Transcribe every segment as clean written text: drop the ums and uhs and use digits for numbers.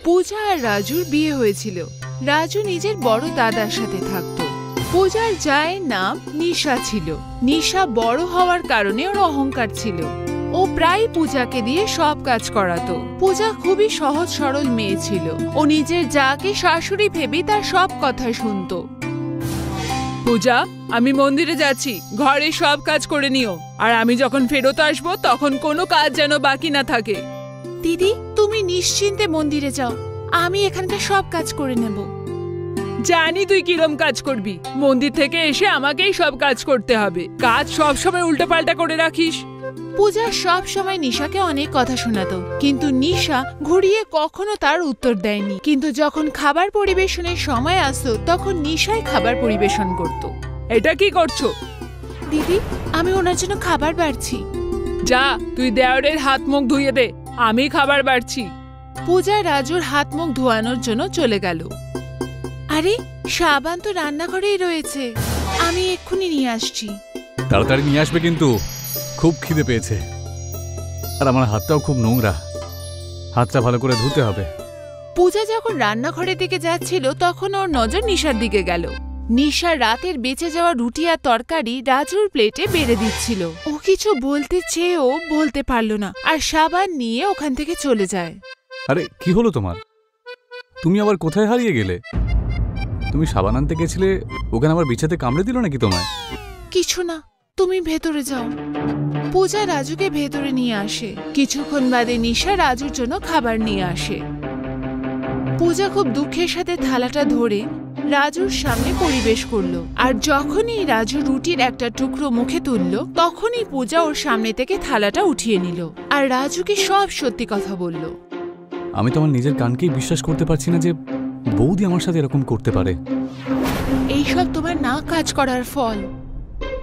পূজা আর রাজুর বিয়ে হয়েছিল। রাজু নিজের বড় দাদার সাথে থাকতো। পূজার জায়ের নাম নিশা ছিল। নিশা বড় হওয়ার কারণে ওর অহংকার ছিল। ও প্রায় পূজাকে দিয়ে সব কাজ করাতো। পূজা খুবই সহজ সরল মেয়ে ছিল। ও নিজের জাকে শাশুড়ি ভেবে তার সব কথা শুনতো। পূজা, আমি মন্দিরে যাচ্ছি, ঘরে সব কাজ করে নিও, আর আমি যখন ফেরত আসবো তখন কোনো কাজ যেন বাকি না থাকে। দিদি, তুমি নিশ্চিন্তে মন্দিরে যাও, আমি এখানকার সব কাজ করে নেব। জানি তুই কিরম কাজ করবি। মন্দির থেকে এসে আমাকেই সব কাজ করতে হবে। কাজ সব সময় উল্টোপাল্টা করে রাখিস। পূজা সব সময় নিশাকে অনেক কথা শোনাতো, কিন্তু নিশা ঘুরিয়ে কখনো তার উত্তর দেয়নি। কিন্তু যখন খাবার পরিবেশনের সময় আসতো তখন নিশাই খাবার পরিবেশন করত। এটা কি করছো? দিদি, আমি ওনার জন্য খাবার বাড়ছি। যা, তুই দেওরের হাত মুখ ধুইয়ে দে, আমি খাবার বাড়ছি। পূজা রাজুর হাত মুখ ধোয়ানোর জন্য চলে গেল। আরে, সাবান তো রান্নাঘরেই রয়েছে, আমি এক্ষুনি নিয়ে আসছি। তাড়াতাড়ি নিয়ে আসবে, কিন্তু খুব খিদে পেয়েছে, আর আমার হাতটাও খুব নোংরা, হাতটা ভালো করে ধুতে হবে। পূজা যখন রান্নাঘরের দিকে যাচ্ছিল তখন ওর নজর নিশার দিকে গেল। নিশা রাতের বেঁচে যাওয়া রুটি আর তরকারি রাজুর প্লেটে বেড়ে দিচ্ছিল। ও কিছু বলতে চেয়েও বলতে পারল না, আর সাবান নিয়ে ওখান থেকে চলে যায়। আরে, কি হলো তোমার? তুমি আবার কোথায় হারিয়ে গেলে? তুমি সাবান আনতে গেছিলে, ওখানে আবার বিছাতে কামড়ে দিল নাকি তোমায়? কিছু না, তুমি ভেতরে যাও। পূজা রাজুকে ভেতরে নিয়ে আসে। কিছুক্ষণ বাদে নিশা রাজুর জন্য খাবার নিয়ে আসে। পূজা খুব দুঃখের সাথে থালাটা ধরে রাজুর সামনে পরিবেশ করলো, আর যখনই রাজু রুটির একটা টুকরো মুখে তুলল তখনই পূজা ওর সামনে থেকে থালাটা উঠিয়ে নিল আর রাজুকে সব সত্যি কথা বলল। আমি তো আমার নিজের কানকেই বিশ্বাস করতে পারছি না যে বৌদি আমার সাথে এরকম করতে পারে। এইসব তোমার না কাজ করার ফল।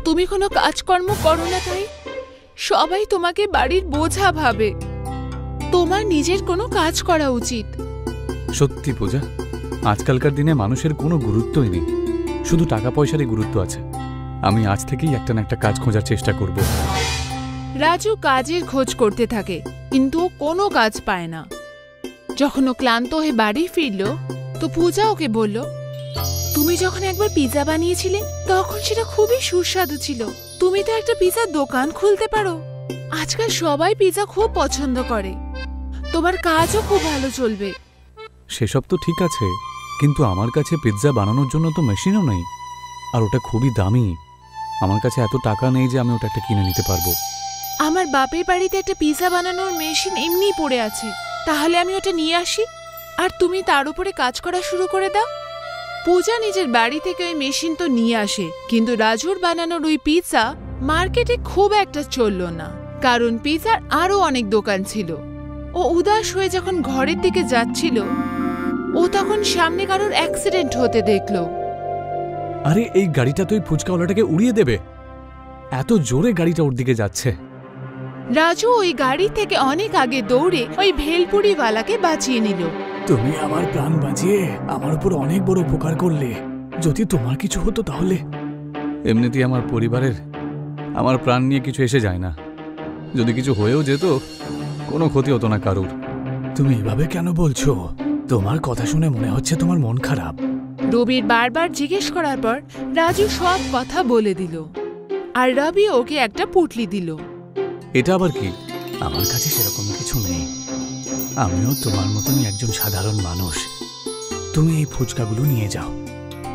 তুমি কোনো কাজকর্ম করো না, তাই সবাই তোমাকে বাড়ির বোঝা ভাবে। তোমার নিজের কোনো কাজ করা উচিত। সত্যি পূজা, আজকালকার দিনে মানুষের কোনো গুরুত্বই নেই, শুধু টাকা পয়সারই গুরুত্ব আছে। আমি আজ থেকেই একটা না একটা কাজ খোঁজার চেষ্টা করব। রাজু কাজের খোঁজ করতে থাকে, কিন্তু কোনো কাজ পায় না। যখন ও ক্লান্ত হয়ে বাড়ি ফিরল তো পূজা ওকে বলল, তুমি যখন একবার পিৎজা বানিয়েছিলে তখন সেটা খুবই সুস্বাদু ছিল। তুমি তো একটা পিৎজার দোকান খুলতে পারো। আজকাল সবাই পিৎজা খুব পছন্দ করে, তোমার কাজও খুব ভালো চলবে। সেসব তো ঠিক আছে, কিন্তু আমার কাছে পিৎজা বানানোর জন্য তো মেশিনও নেই, আর ওটা খুবই দামি। আমার কাছে এত টাকা নেই যে আমি ওটা একটা কিনে নিতে পারবো। আমার বাপের বাড়িতে একটা পিৎজা বানানোর মেশিন এমনিই পড়ে আছে, তাহলে আমি ওটা নিয়ে আসি আর তুমি তার উপরে কাজ করা শুরু করে দাও। পূজা নিজের বাড়ি থেকে ওই মেশিন তো নিয়ে আসে, কিন্তু রাজুর বানানোর ওই পিৎজা মার্কেটে খুব একটা চলল না, কারণ পিৎজার আরো অনেক দোকান ছিল। ও উদাস হয়ে যখন ঘরের দিকে যাচ্ছিল ও তখন সামনে কারোর অ্যাক্সিডেন্ট হতে দেখলো। আরে, এই গাড়িটা তো ওই ফুচকাওয়ালাটাকে উড়িয়ে দেবে, এত জোরে গাড়িটা ওর দিকে যাচ্ছে। রাজু ওই গাড়ি থেকে অনেক আগে দৌড়ে ওই ভেলপুরিওয়ালাকে বাঁচিয়ে নিল। তুমি আমার প্রাণ বাঁচিয়ে আমার উপর অনেক বড় উপকার করলে। যদি তোমার কিছু হতো তাহলে? এমনিতেই আমার পরিবারের আমার প্রাণ নিয়ে কিছু এসে যায় না, যদি কিছু হয়েও যেত কোনো ক্ষতি হতো না কারুর। তুমি এভাবে কেন বলছো? তোমার কথা শুনে মনে হচ্ছে তোমার মন খারাপ। রবির বারবার জিজ্ঞেস করার পর রাজু সব কথা বলে দিল, আর রবি ওকে একটা পুটলি দিল। এটা আবার কি? আমার কাছে সেরকম কিছু নেই, আমিও তোমার মতনই একজন সাধারণ মানুষ। তুমি এই ফুচকাগুলো নিয়ে যাও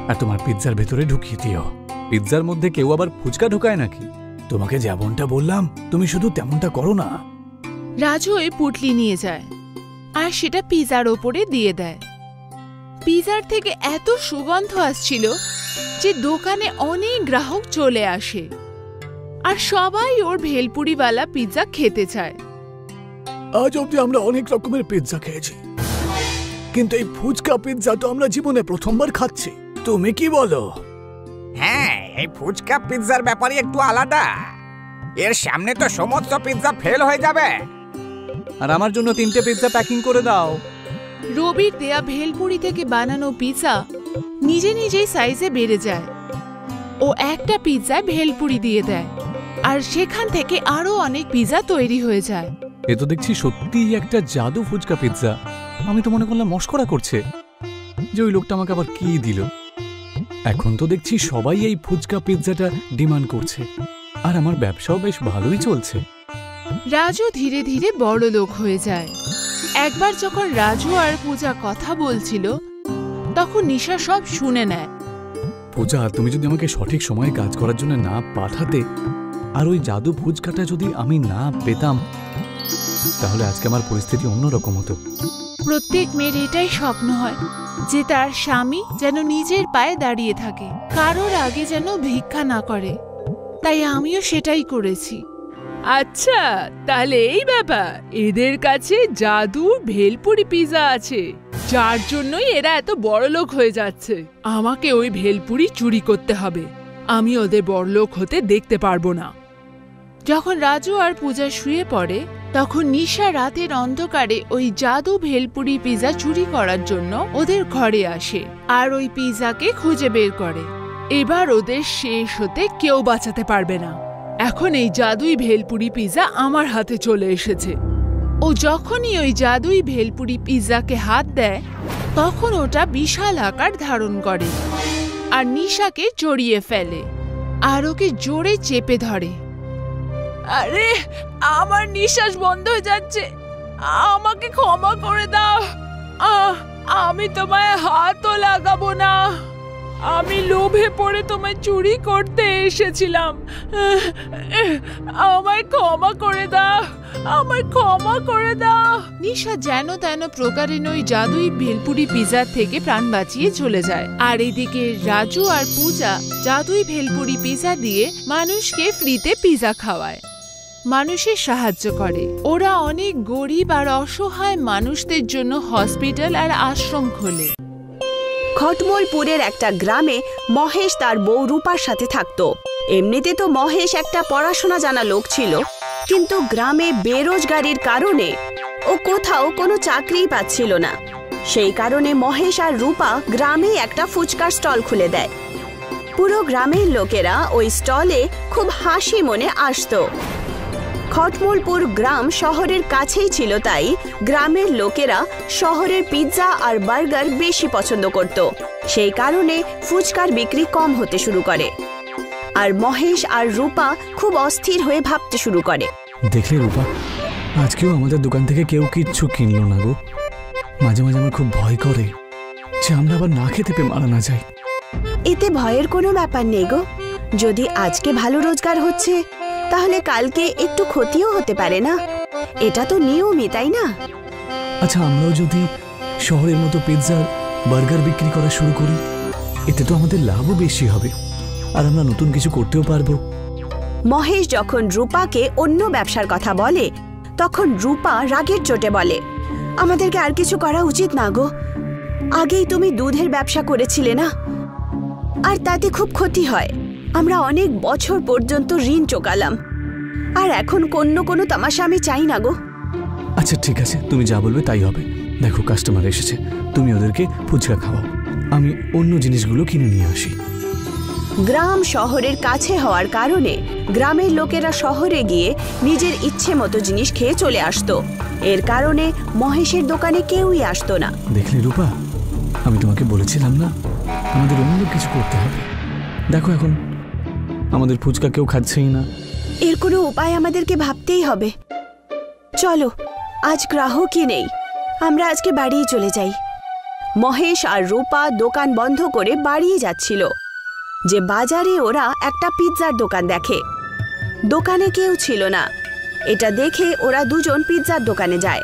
আর তোমার পিৎজার ভেতরে ঢুকিয়ে দিও। পিৎজার মধ্যে কেউ আবার ফুচকা ঢোকায় নাকি? তোমাকে যেমনটা বললাম তুমি শুধু তেমনটা করো না। রাজু ওই পুটলি নিয়ে যায় আর সেটা পিৎজার ওপরে দিয়ে দেয়। পিৎজার থেকে এত সুগন্ধ আসছিল যে দোকানে অনেক গ্রাহক চলে আসে, আর সবাই ওর ভেলপুরিওয়ালা পিৎজা খেতে চায়। আজ অব্দি আমরা অনেক রকমের পিৎজা খেয়েছি, কিন্তু এই ফুচকা পিৎজা তো আমরা জীবনে প্রথমবার খাচ্ছি। তুমি কি বলো? হ্যাঁ, এই ফুচকা পিৎজার ব্যাপারে একটু আলাদা। এর সামনে তো সমস্ত পিৎজা ফেল হয়ে যাবে। আর আমার জন্য 3টে পিৎজা প্যাকিং করে দাও। রবির দেয়া ভেলপুরি থেকে বানানো পিৎজা নিজে নিজেই সাইজে বেড়ে যায়। ও একটা পিৎজায় ভেলপুরি দিয়ে দেয়, আর সেখান থেকে আরো অনেক পিৎজা তৈরি হয়ে যায়। এ তো দেখছি সত্যিই একটা জাদু ফুচকা পিৎজা। আমি তো মনে করলাম মস্করা করছে, যে ওই লোকটা আমাকে আবার কি দিল। এখন তো দেখছি সবাই এই ফুচকা পিৎজাটা ডিমান্ড করছে, আর আমার ব্যবসাও বেশ ভালোই চলছে। রাজু ধীরে ধীরে বড় লোক হয়ে যায়। একবার যখন রাজু আর পূজা কথা বলছিল, তখন নিশা সব শুনে নেয়। পূজা, তুমি যদি আমাকে সঠিক সময়ে কাজ করার জন্য না পাঠাতে, আর ওই জাদু ফুচকাটা যদি আমি না পেতাম, তাহলে আজকে আমার পরিস্থিতি অন্যরকম হতো। প্রত্যেক মেয়ের এটাই স্বপ্ন হয় যে তার স্বামী যেন নিজের পায়ে দাঁড়িয়ে থাকে, কারোর আগে যেন ভিক্ষা না করে। তাই আমিও সেটাই করেছি। আচ্ছা, তাহলে এই ব্যাপার, এদের কাছে জাদুর ভেলপুরি পিৎজা আছে, যার জন্যই এরা এত বড় লোক হয়ে যাচ্ছে। আমাকে ওই ভেলপুরি চুরি করতে হবে, আমি ওদের বড় লোক হতে দেখতে পারবো না। যখন রাজু আর পূজা শুয়ে পড়ে, তখন নিশা রাতের অন্ধকারে ওই জাদু ভেলপুরি পিৎজা চুরি করার জন্য ওদের ঘরে আসে আর ওই পিৎজাকে খুঁজে বের করে। এবার ওদের শেষ হতে কেউ বাঁচাতে পারবে না। এখন এই জাদুই ভেলপুরি পিৎজা আমার হাতে চলে এসেছে। ও যখনই ওই জাদুই ভেলপুরি পিৎজাকে হাত দেয়, তখন ওটা বিশাল আকার ধারণ করে আর নিশাকে জড়িয়ে ফেলে আর ওকে জোরে চেপে ধরে। আরে, আমার নিঃশ্বাস বন্ধ হয়ে যাচ্ছে, আমাকে ক্ষমা করে দাও। আমি তোমায় হাতও লাগাবো না, আমি লোভে পড়ে তোমায় চুরি করতে এসেছিলাম। আমায় ক্ষমা করে দাও, আমায় ক্ষমা করে দাও। নিশা যেন তেন প্রকারে ওই জাদুই ভেলপুরি পিৎজা থেকে প্রাণ বাঁচিয়ে চলে যায়। আর এদিকে রাজু আর পূজা জাদুই ভেলপুরি পিৎজা দিয়ে মানুষকে ফ্রিতে পিৎজা খাওয়ায়, মানুষের সাহায্য করে। ওরা অনেক গরিব আর অসহায় মানুষদের জন্য হসপিটাল আর আশ্রম খোলে। খটমলপুরের একটা গ্রামে মহেশ তার বউ রূপার সাথে থাকত। এমনিতে তো মহেশ একটা পড়াশোনা জানা লোক ছিল, কিন্তু গ্রামে বেরোজগারির কারণে ও কোথাও কোনো চাকরিই পাচ্ছিল না। সেই কারণে মহেশ আর রূপা গ্রামে একটা ফুচকার স্টল খুলে দেয়। পুরো গ্রামের লোকেরা ওই স্টলে খুব হাসি মনে আসতো। খটমলপুর গ্রাম শহরের কাছেই ছিল, তাই গ্রামের লোকেরা শহরের পিৎজা আর বার্গার বেশি পছন্দ করত। সেই কারণে ফুচকার বিক্রি কম হতে শুরু করে আর মহেশ আর রূপা খুব অস্থির হয়ে ভাবতে শুরু করে। দেখলে রূপা, আজকেও আমাদের দোকান থেকে কেউ কিচ্ছু কিনলো না গো। মাঝে মাঝে আমার খুব ভয় করে যে আমরা আবার না খেতে পেয়ে মারা না যাই। এতে ভয়ের কোনো ব্যাপার নেই গো। যদি আজকে ভালো রোজগার হচ্ছে, তাহলে কালকে একটু ক্ষতিও হতে পারে না। এটা তো নিয়মই, তাই না? আচ্ছা, আমরাও যদি শহরের মতো পিৎজা বার্গার বিক্রি করা শুরু করি, এতে তো আমাদের লাভও বেশি হবে আর আমরা নতুন কিছু করতেও পারবো। মহেশ যখন রূপাকে অন্য ব্যবসার কথা বলে, তখন রূপা রাগের চোটে বলে, আমাদেরকে আর কিছু করা উচিত না গো। আগেই তুমি দুধের ব্যবসা করেছিলে না, আর তাতে খুব ক্ষতি হয়। আমরা অনেক বছর পর্যন্ত ঋণ চোকালাম, আর এখন কোনো তামাশা আমি চাই না গো। আচ্ছা ঠিক আছে, তুমি যা বলবে তাই হবে। দেখো, কাস্টমার এসেছে, তুমি ওদেরকে ফুচকা খাওয়াও, আমি অন্য জিনিসগুলো কিনে নিয়ে আসি। গ্রাম শহরের কাছে হওয়ার কারণে গ্রামের লোকেরা শহরে গিয়ে নিজের ইচ্ছে মতো জিনিস খেয়ে চলে আসতো। এর কারণে মহেশের দোকানে কেউই আসতো না। দেখলে রূপা, আমি তোমাকে বলেছিলাম না, আমাদের অন্য কিছু করতে হবে। দেখো, এখন আমাদের ফুচকা কেউ খাচ্ছেই না। এর কোনো উপায় আমাদেরকে ভাবতেই হবে। চলো, আজ গ্রাহকই নেই, আমরা আজকে বাড়িই চলে যাই। মহেশ আর রূপা দোকান বন্ধ করে বাড়িয়ে যাচ্ছিল যে বাজারে ওরা একটা পিৎজার দোকান দেখে। দোকানে কেউ ছিল না। এটা দেখে ওরা দুজন পিৎজার দোকানে যায়।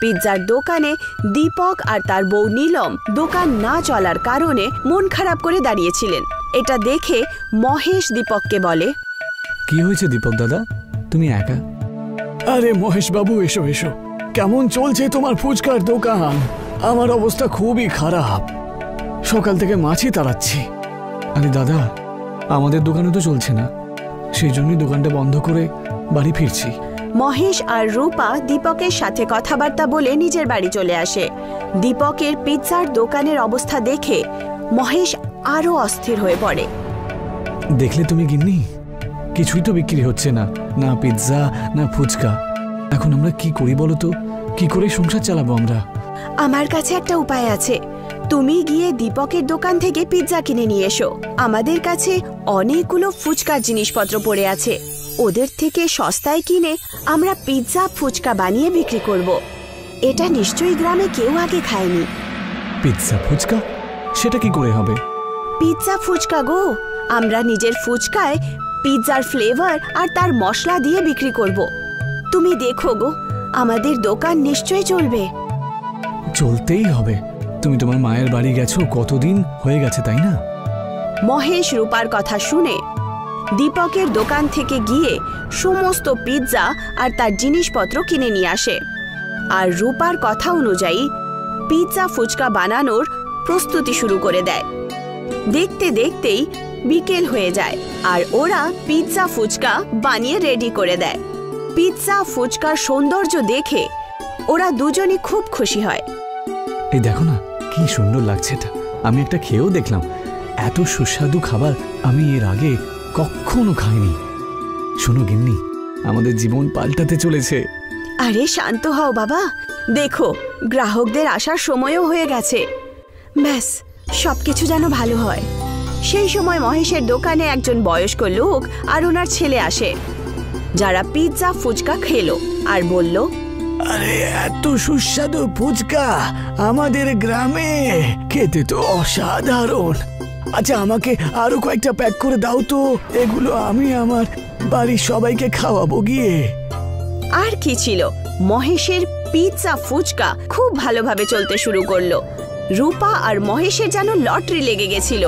পিৎজার দোকানে দীপক আর তার বউ নীলম দোকান না চলার কারণে মন খারাপ করে দাঁড়িয়েছিলেন। এটা দেখে মহেশ দীপককে বলে, কি হয়েছে দীপক দাদা, তুমি একা? আরে মহেশ বাবু, এসো এসো। কেমন চলছে তোমার ফুচকার দোকান? আমার অবস্থা খুবই খারাপ, সকাল থেকে মাছই তাড়াচ্ছি। আরে দাদা, আমাদের দোকানে তো চলছে না, সেই জন্যই দোকানটা বন্ধ করে বাড়ি ফিরছি। মহেশ আর রূপা দীপকের সাথে কথাবার্তা বলে নিজের বাড়ি চলে আসে। দীপকের পিৎজার দোকানের অবস্থা দেখে মহেশ আরো অস্থির হয়ে পড়ে। দেখলে তুমি গিন্নি, কিছুই তো বিক্রি হচ্ছে না, না পিৎজা না ফুচকা। এখন আমরা কি করি বলো তো? কি করে সংসার চালাবো আমরা? আমার কাছে একটা উপায় আছে। তুমি গিয়ে দীপকের দোকান থেকে পিৎজা কিনে নিয়ে এসো। আমাদের কাছে অনেকগুলো ফুচকার জিনিসপত্র পড়ে আছে, ওদের থেকে সস্তায় কিনে আমরা পিৎজা ফুচকা বানিয়ে বিক্রি করব। এটা নিশ্চয়ই গ্রামে কেউ আগে খায়নি। পিৎজা ফুচকা? সেটা কি করে হবে? পিৎজা ফুচকা গো, আমরা নিজের ফুচকায় পিৎজার ফ্লেভার আর তার মশলা দিয়ে বিক্রি করব। তুমি দেখো গো, আমাদের দোকান নিশ্চয়ই চলবে। চলতেই হবে। তুমি তোমার মায়ের বাড়ি গেছো, কতদিন হয়ে গেছে তাই না? মহেশ রূপার কথা শুনে দীপকের দোকান থেকে গিয়ে সমস্ত পিৎজা আর তার জিনিসপত্র কিনে নিয়ে আসে, আর রূপার কথা অনুযায়ী পিৎজা ফুচকা বানানোর প্রস্তুতি শুরু করে দেয়। দেখতে দেখতেই বিকেল হয়ে যায় আর ওরা পিৎজা ফুচকা বানিয়ে রেডি করে দেয়। পিৎজা ফুচকার সৌন্দর্য দেখে ওরা দুজনই খুব খুশি হয়। এই দেখো না, কি সুন্দর লাগছে এটা। আমি একটা খেয়েও দেখলাম। এত সুস্বাদু খাবার আমি এর আগে কখনো খাইনি। শোনো গিন্নি, আমাদের জীবন পাল্টাতে চলেছে। আরে শান্ত হও বাবা, দেখো গ্রাহকদের আসার সময়ও হয়ে গেছে। ব্যাস, সবকিছু যেন ভালো হয়। সেই সময় মহেশের দোকানে একজন বয়স্ক লোক আর ওনার ছেলে আসে, যারা পিৎজা ফুচকা খেলো আর বলল, আরে এত সুস্বাদু ফুচকা আমাদের গ্রামে, খেতে তো অসাধারণ। আচ্ছা, আমাকে আরো কয়েকটা প্যাক করে দাও তো, এগুলো আমি আমার বাড়ির সবাইকে খাওয়াবো গিয়ে। আর কি ছিল, মহেশের পিৎজা ফুচকা খুব ভালোভাবে চলতে শুরু করলো। রূপা আর মহেশের যেন লটারি লেগে গেছিল।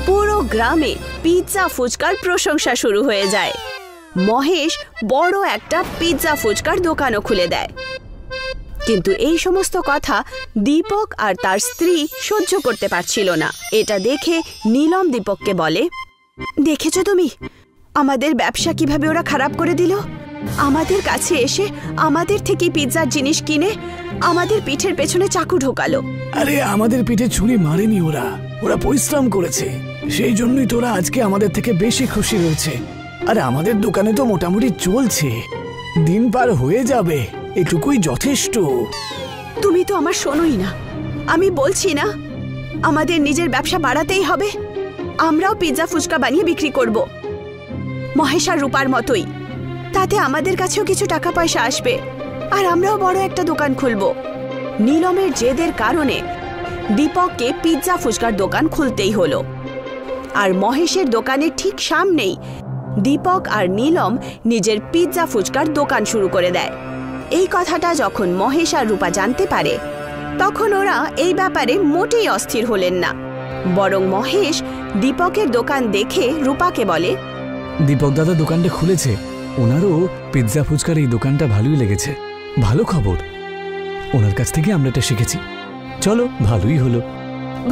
পুরো গ্রামে পিৎজা ফুচকার প্রশংসা শুরু হয়ে যায়। মহেশ বড় একটা পিৎজা ফুচকার দোকানও খুলে দেয়। কিন্তু এই সমস্ত কথা দীপক আর তার স্ত্রী সহ্য করতে পারছিল না। এটা দেখে নীলম দীপককে বলে, দেখেছো তুমি আমাদের ব্যবসা কিভাবে ওরা খারাপ করে দিল? আমাদের কাছে এসে আমাদের থেকে পিৎজার জিনিস কিনে আমাদের পিঠের পেছনে চাকু ঢোকালো। আরে আমাদের পিঠে ছুরি মারেনি ওরা, ওরা পরিশ্রম করেছে। সেই জন্যই তোরা আজকে আমাদের থেকে বেশি খুশি রয়েছে। আর আমাদের দোকানে তো মোটামুটি চলছে, দিন পার হয়ে যাবে, এটুকুই যথেষ্ট। তুমি তো আমার শোনোই না। আমি বলছি না আমাদের নিজের ব্যবসা বাড়াতেই হবে। আমরাও পিৎজা ফুচকা বানিয়ে বিক্রি করব, মহেশ আর রূপার মতোই। তাতে আমাদের কাছেও কিছু টাকা পয়সা আসবে আর আমরাও বড় একটা দোকান খুলব। নীলমের জেদের কারণে দীপককে পিৎজা ফুচকার দোকান খুলতেই হলো। আর মহেশের দোকানের ঠিক সামনেই দীপক আর নীলম নিজের পিৎজা ফুচকার দোকান শুরু করে দেয়। এই কথাটা যখন মহেশ আর রূপা জানতে পারে, তখন ওরা এই ব্যাপারে মোটেই অস্থির হলেন না। বরং মহেশ দীপকের দোকান দেখে রূপাকে বলে, দীপক দাদা দোকানটা খুলেছে, ওনারও পিৎজা ফুচকার এই দোকানটা ভালোই লেগেছে। ভালো খবর, ওনার কাছ থেকে আমরা এটা শিখেছি। চলো, ভালোই হলো।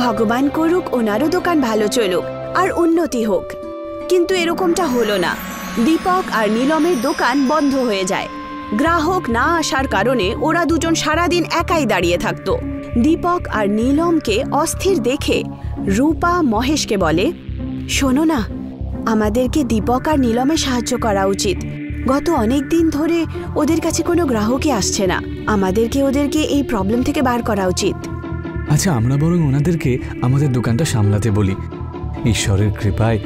ভগবান করুক ওনারও দোকান ভালো চলুক আর উন্নতি হোক। কিন্তু এরকমটা হলো না। দীপক আর নীলমের দোকান বন্ধ হয়ে যায়। গ্রাহক না আসার কারণে ওরা দুজন সারাদিন একাই দাঁড়িয়ে থাকতো। দীপক আর নীলমকে অস্থির দেখে রূপা মহেশকে বলে, শোনো না, আমাদেরকে দীপক আর নীলমে সাহায্য করা উচিত। গত অনেক দিন ধরে ওদের কাছে কোনো গ্রাহকই আসছে না। আমাদেরকে ওদেরকে এই প্রবলেম থেকে বার করা উচিত। আচ্ছা, আমরা বরং ওনাদেরকে আমাদের দোকানটা সামলাতে বলি। ঈশ্বরের কৃপায়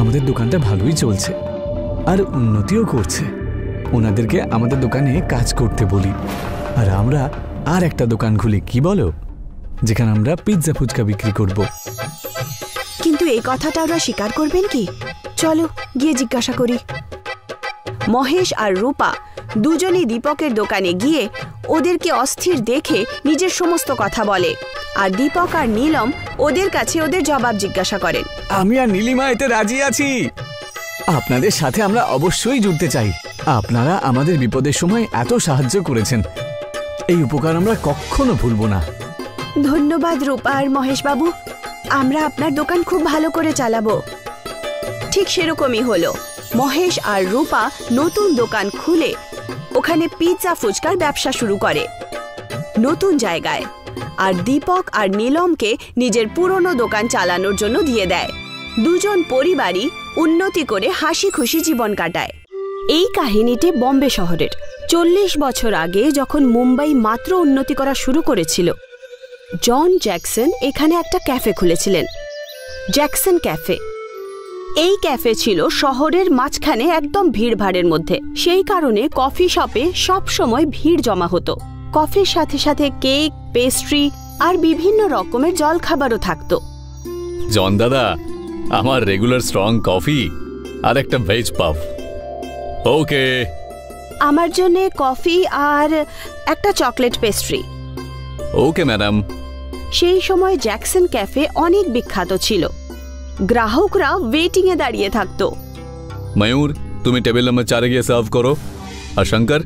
আমাদের দোকানটা ভালোই চলছে আর উন্নতিও করছে। ওনাদেরকে আমাদের দোকানে কাজ করতে বলি আর আমরা আর একটা দোকান খুলি, কি বলো? যেখানে আমরা পিৎজা ফুচকা বিক্রি করব। কিন্তু এই কথাটা ওরা স্বীকার করবেন কি? চলো গিয়ে জিজ্ঞাসা করি। মহেশ আর রূপা দুজনেই দীপকের দোকানে গিয়ে ওদেরকে অস্থির দেখে নিজের সমস্ত কথা বলে। আর দীপক আর নীলম ওদের কাছে ওদের জবাব জিজ্ঞাসা করেন। আমি আর নীলিমা এতে রাজি আছি। আপনাদের সাথে আমরা অবশ্যই জুড়তে চাই। আপনারা আমাদের বিপদের সময় এত সাহায্য করেছেন, এই উপকার আমরা কখনো ভুলব না। ধন্যবাদ রূপা আর মহেশ বাবু, আমরা আপনার দোকান খুব ভালো করে চালাবো। ঠিক সেরকমই হলো। মহেশ আর রূপা নতুন দোকান খুলে ওখানে পিৎজা ফুচকার ব্যবসা শুরু করে নতুন জায়গায়। আর দীপক আর নীলমকে নিজের পুরনো দোকান চালানোর জন্য দিয়ে দেয়। দুজন পরিবারই উন্নতি করে হাসি খুশি জীবন কাটায়। এই কাহিনীটি বম্বে শহরের। 40 বছর আগে যখন মুম্বাই মাত্র উন্নতি করা শুরু করেছিল, জন জ্যাকসন এখানে একটা ক্যাফে খুলেছিলেন, জ্যাকসন ক্যাফে। এই ক্যাফে ছিল শহরের মাঝখানে একদম ভিড়ভাড়ের মধ্যে। সেই কারণে কফি শপে সব সময় ভিড় জমা হতো। কফির সাথে সাথে কেক, পেস্ট্রি আর বিভিন্ন রকমের জলখাবারও থাকতো। জন দাদা, আমার রেগুলার স্ট্রং কফি আর একটা ভেজ পাফ। ওকে। আমার জন্য কফি আর একটা চকলেট পেস্ট্রি। Okay madam. সেই সময় জ্যাকসন ক্যাফে অনেক বিখ্যাত ছিল। গ্রাহকরা ওয়েটিং এ দাঁড়িয়ে থাকতো। ময়ূর, তুমি টেবিল নম্বর 4 গিয়ে সার্ভ করো, আর শঙ্কর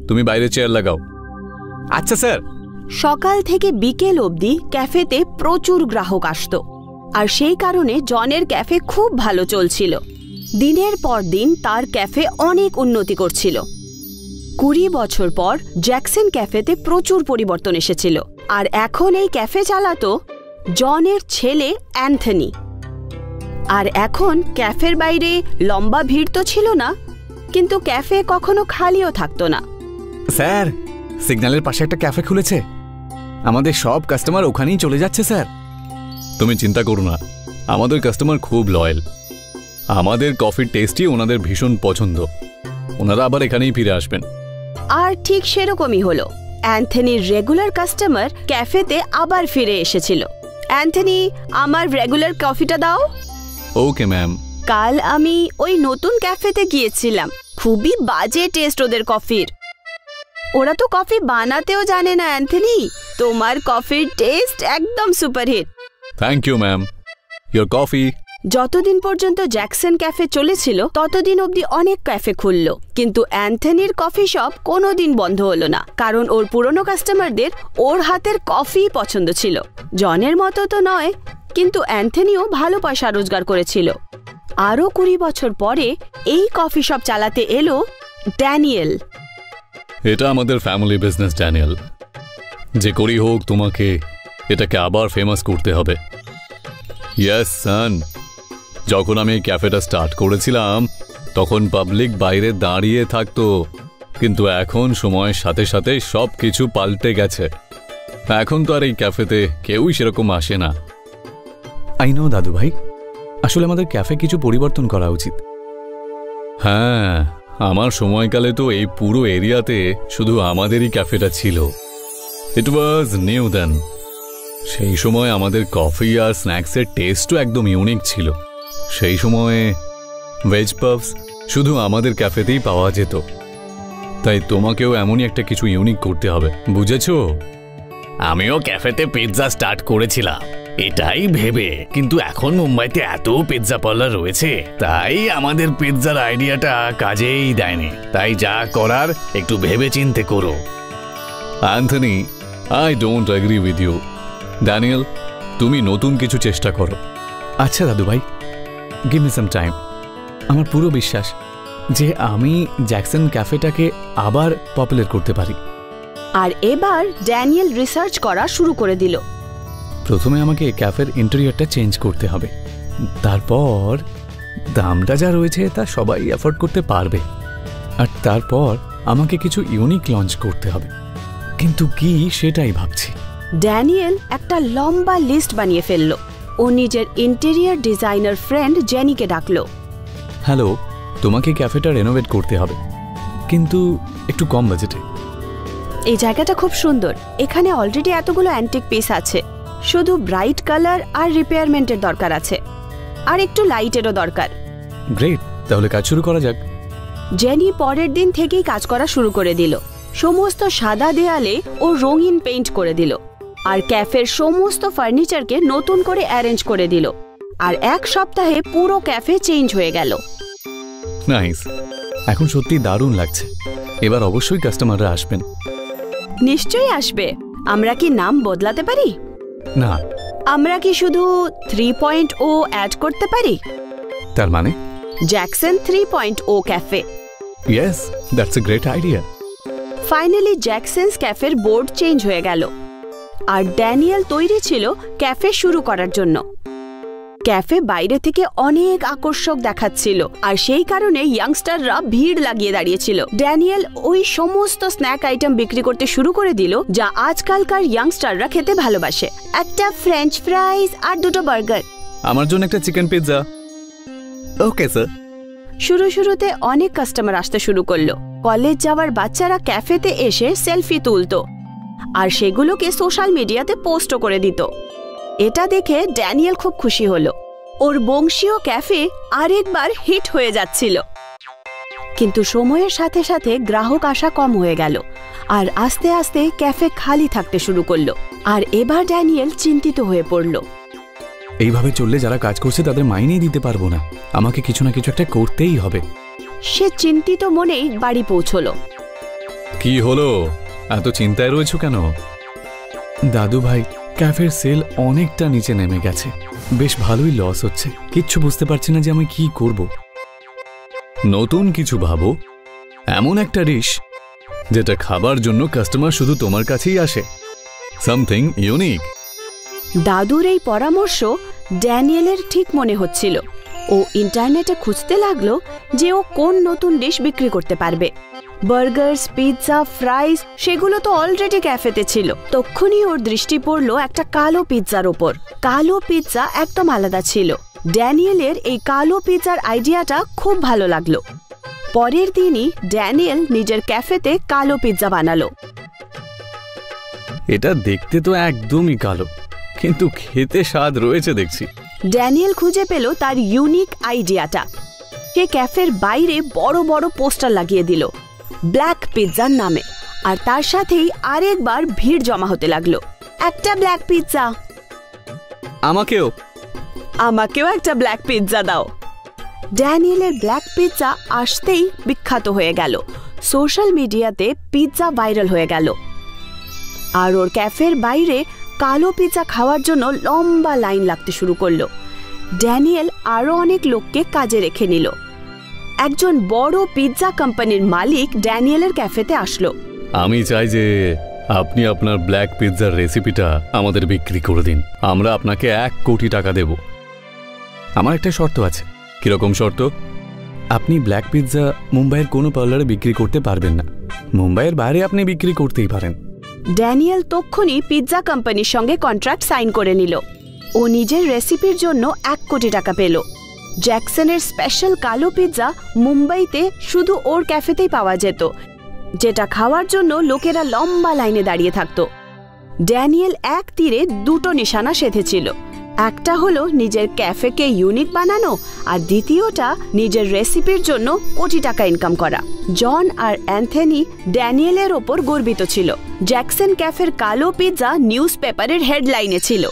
তুমি বাইরে চেয়ার লাগাও। আচ্ছা স্যার। সকাল থেকে বিকেল অবধি ক্যাফেতে প্রচুর গ্রাহক আসতো, আর সেই কারণে জনের ক্যাফে খুব ভালো চলছিল। দিনের পর দিন তার ক্যাফে অনেক উন্নতি করছিল। 20 বছর পর জ্যাকসন ক্যাফেতে প্রচুর পরিবর্তন এসেছিল, আর এখন এই ক্যাফে চালাতো জনের ছেলে অ্যান্থনি। আর এখন ক্যাফের বাইরে লম্বা ভিড় তো ছিল না, কিন্তু ক্যাফে কখনো খালিও থাকতো না। স্যার, সিগন্যালের পাশে একটা ক্যাফে খুলেছে, আমাদের সব কাস্টমার ওখানেই চলে যাচ্ছে স্যার। তুমি চিন্তা করো না, আমাদের কাস্টমার খুব লয়াল। আমাদের কফির টেস্টই ওনাদের ভীষণ পছন্দ, ওনারা আবার এখানেই ফিরে আসবেন। আর ঠিক সেরকমই হলো। অ্যান্থনির রেগুলার কাস্টমার ক্যাফেতে আবার ফিরে এসেছিল। অ্যান্থনি, আমার রেগুলার কফিটা দাও। Okay ma'am. কাল আমি ওই নতুন ক্যাফেতে গিয়েছিলাম, খুবই বাজে টেস্ট ওদের কফির। ওরা তো কফি বানাতেও জানে না। অ্যান্থনি, তোমার কফির টেস্ট একদম superhit. Thank you ma'am. Your coffee. যতদিন পর্যন্ত জ্যাকসন ক্যাফে চলেছিল ততদিন অবধি অনেক ক্যাফে খুলল, কিন্তু অ্যান্থনির কফি শপ কোনোদিন বন্ধ হলো না, কারণ ওর পুরনো কাস্টমারদের ওর হাতের কফি পছন্দ ছিল। জনের মতো তো নয়, কিন্তু অ্যান্থনিও ভালো পয়সা রোজগার করেছিল। আরও 20 বছর পরে এই কফি শপ চালাতে এলো ড্যানিয়েল। এটা আমাদের ফ্যামিলি বিজনেস ড্যানিয়েল। যে করি হোক, তোমাকে এটাকে আবার ফেমাস করতে হবে। ইয়েস সান, যখন আমি এই ক্যাফেটা স্টার্ট করেছিলাম তখন পাবলিক বাইরে দাঁড়িয়ে থাকতো, কিন্তু এখন সময়ের সাথে সাথে সব কিছু পাল্টে গেছে। এখন তো আর এই ক্যাফেতে কেউই সেরকম আসে না। আই নো দাদু ভাই, আসলে আমাদের ক্যাফে কিছু পরিবর্তন করা উচিত। হ্যাঁ, আমার সময়কালে তো এই পুরো এরিয়াতে শুধু আমাদেরই ক্যাফেটা ছিল। ইট ওয়াজ নিউ দেন। সেই সময় আমাদের কফি আর স্ন্যাক্সের টেস্টও একদম ইউনিক ছিল। সেই সময়ে ভেজ পাফস শুধু আমাদের ক্যাফেতেই পাওয়া যেত। তাই তোমাকেও এমনই একটা কিছু ইউনিক করতে হবে, বুঝেছো? আমিও ক্যাফেতে পিৎজা স্টার্ট করেছিলাম এটাই ভেবে, কিন্তু এখন মুম্বাইতে এত পিৎজা পার্লার রয়েছে, তাই আমাদের পিৎজার আইডিয়াটা কাজেই দেয়নি। তাই যা করার একটু ভেবে চিন্তে করো। Anthony, I don't agree with you. Daniel, তুমি নতুন কিছু চেষ্টা করো। আচ্ছা দাদু ভাই, গিভ মি সাম টাইম। আমার পুরো বিশ্বাস যে আমি জ্যাকসন ক্যাফেটাকে আবার পপুলার করতে পারি। আর এবার ড্যানিয়েল রিসার্চ করা শুরু করে দিল। প্রথমে আমাকে ক্যাফের ইন্টেরিয়রটা চেঞ্জ করতে হবে, তারপর দামটা যা রয়েছে তা সবাই অ্যাফোর্ড করতে পারবে, আর তারপর আমাকে কিছু ইউনিক লঞ্চ করতে হবে। কিন্তু কি সেটাই ভাবছি। ড্যানিয়েল একটা লম্বা লিস্ট বানিয়ে ফেলল। ও নিজের ইন্টেরিয়র ডিজাইনার ফ্রেন্ড জেনিকে ডাকলো। হ্যালো, তোমাকে ক্যাফেটা রেনোভেট করতে হবে, কিন্তু একটু কম বাজেটে। এই জায়গাটা খুব সুন্দর। এখানে অলরেডি এতগুলো অ্যান্টিক পিস আছে, শুধু ব্রাইট কালার আর রিপেয়ারমেন্টের দরকার আছে, আর একটু লাইটেরও দরকার। গ্রেট, তাহলে কাজ শুরু করা যাক। জেনি পরের দিন থেকেই কাজ করা শুরু করে দিল। সমস্ত সাদা দেয়ালে ও রঙিন পেইন্ট করে দিল, আর ক্যাফের সমস্ত ফার্নিচারকে নতুন করে অ্যারেঞ্জ করে দিল। আর 1 সপ্তাহে পুরো ক্যাফে চেঞ্জ হয়ে গেল। নাইস, এখন সত্যি দারুণ লাগছে। এবার অবশ্যই কাস্টমাররা আসবেন। নিশ্চয়ই আসবে। আমরা কি নাম বদলাতে পারি? না। আমরা কি শুধু 3.0 অ্যাড করতে পারি? তার মানে Jackson 3.0 café. Yes, that's a great idea. Finally Jackson's ক্যাফের বোর্ড চেঞ্জ হয়ে গেল, আর ড্যানিয়েল তৈরি ছিল ক্যাফে শুরু করার জন্য। ক্যাফে বাইরে থেকে অনেক আকর্ষক দেখাচ্ছিল, আর সেই কারণে ইয়াংস্টাররা ভিড় লাগিয়ে দাঁড়িয়েছিল। ড্যানিয়েল ওই সমস্ত স্ন্যাক আইটেম বিক্রি করতে শুরু করে দিল যা আজকালকার ইয়াংস্টাররা খেতে ভালোবাসে। একটা ফ্রেঞ্চ ফ্রাইজ আর দুটো বার্গার। আমার জন্য একটা চিকেন পিৎজা। Okay sir. শুরুতে অনেক কাস্টমার আসতে শুরু করলো। কলেজ যাওয়ার বাচ্চারা ক্যাফেতে এসে সেলফি তুলতো আর সেগুলোকে সোশ্যাল মিডিয়াতে পোস্টও করে দিত। এটা দেখে ড্যানিয়েল খুব খুশি হলো। ওর বংশীয় ক্যাফে আরেকবার হিট হয়ে যাচ্ছিল। কিন্তু সময়ের সাথে সাথে গ্রাহক আসা কম হয়ে গেল আর আস্তে আস্তে ক্যাফে খালি থাকতে শুরু করলো। আর এবার ড্যানিয়েল চিন্তিত হয়ে পড়ল। এইভাবে চললে যারা কাজ করছে তাদের মাইনেই দিতে পারবো না, আমাকে কিছু না কিছু একটা করতেই হবে। সে চিন্তিত মনেই বাড়ি পৌঁছলো। কি হলো, এত চিন্তায় রয়েছো কেন? দাদু ভাই, ক্যাফের সেল অনেকটা নিচে নেমে গেছে, বেশ ভালোই লস হচ্ছে। কিচ্ছু বুঝতে পারছি না যে আমি কি করব। নতুন কিছু ভাবো, এমন একটা ডিশ যেটা খাবার জন্য কাস্টমার শুধু তোমার কাছেই আসে। Something unique. দাদুর এই পরামর্শ ড্যানিয়েলের ঠিক মনে হচ্ছিল। ও ইন্টারনেটে খুঁজতে লাগলো যে ও কোন নতুন ডিশ বিক্রি করতে পারবে। বার্গার্স, পিৎজা, ফ্রাইজ সেগুলো তো অলরেডি ক্যাফেতে ছিল। তখনই ওর দৃষ্টি পড়ল একটা কালো পিৎজার ওপর। কালো পিৎজা একদম আলাদা ছিল। ড্যানিয়েলের এই কালো পিৎজার আইডিয়াটা খুব ভালো লাগলো। পরের দিনই ড্যানিয়েল নিজের ক্যাফেতে কালো পিৎজা বানালো। এটা দেখতে তো একদমই কালো, কিন্তু খেতে স্বাদ রয়েছে দেখছি। ড্যানিয়েল খুঁজে পেল তার ইউনিক আইডিয়াটা। সে ক্যাফের বাইরে বড় বড় পোস্টার লাগিয়ে দিল ব্ল্যাক পিৎজার নামে, আর তার সাথেই আরেকবার ভিড় জমা হতে লাগলো। একটা ব্ল্যাক পিৎজা। আমাকেও একটা ব্ল্যাক পিৎজা দাও। ড্যানিয়েলের ব্ল্যাক পিৎজা আসতেই বিখ্যাত হয়ে গেল। সোশ্যাল মিডিয়াতে পিৎজা ভাইরাল হয়ে গেল, আর ওর ক্যাফের বাইরে কালো পিৎজা খাওয়ার জন্য লম্বা লাইন লাগতে শুরু করলো। ড্যানিয়েল আরো অনেক লোককে কাজে রেখে নিল। একজন বড় পিৎজা কোম্পানির মালিক ড্যানিয়েলের ক্যাফেতে আসলো। আমি চাই যে আপনি আপনার ব্ল্যাক পিৎজার রেসিপিটা আমাদের বিক্রি করে দিন। আমরা আপনাকে 1 কোটি টাকা দেব। আমার একটা শর্ত আছে। কিরকম শর্ত? আপনি ব্ল্যাক পিৎজা মুম্বাইয়ের কোনো পার্লারে বিক্রি করতে পারবেন না। মুম্বাইয়ের বাইরে আপনি বিক্রি করতেই পারেন। ড্যানিয়েল তক্ষুনি পিৎজা কোম্পানির সঙ্গে কন্ট্রাক্ট সাইন করে নিল। ও নিজের রেসিপির জন্য 1 কোটি টাকা পেল। জ্যাকসনের স্পেশাল কালো পিৎজা মুম্বাইতে শুধু ওর ক্যাফেতেই পাওয়া যেত, যেটা খাওয়ার জন্য লোকেরা লম্বা লাইনে দাঁড়িয়ে থাকত। ড্যানিয়েল এক তীরে 2টো নিশানা সেধেছিল। একটা হলো নিজের ক্যাফেকে ইউনিক বানানো, আর দ্বিতীয়টা নিজের রেসিপির জন্য কোটি টাকা ইনকাম করা। জন আর অ্যান্থনি ড্যানিয়েলের ওপর গর্বিত ছিল। জ্যাকসন ক্যাফের কালো পিৎজা নিউজ পেপারের হেডলাইনে ছিল।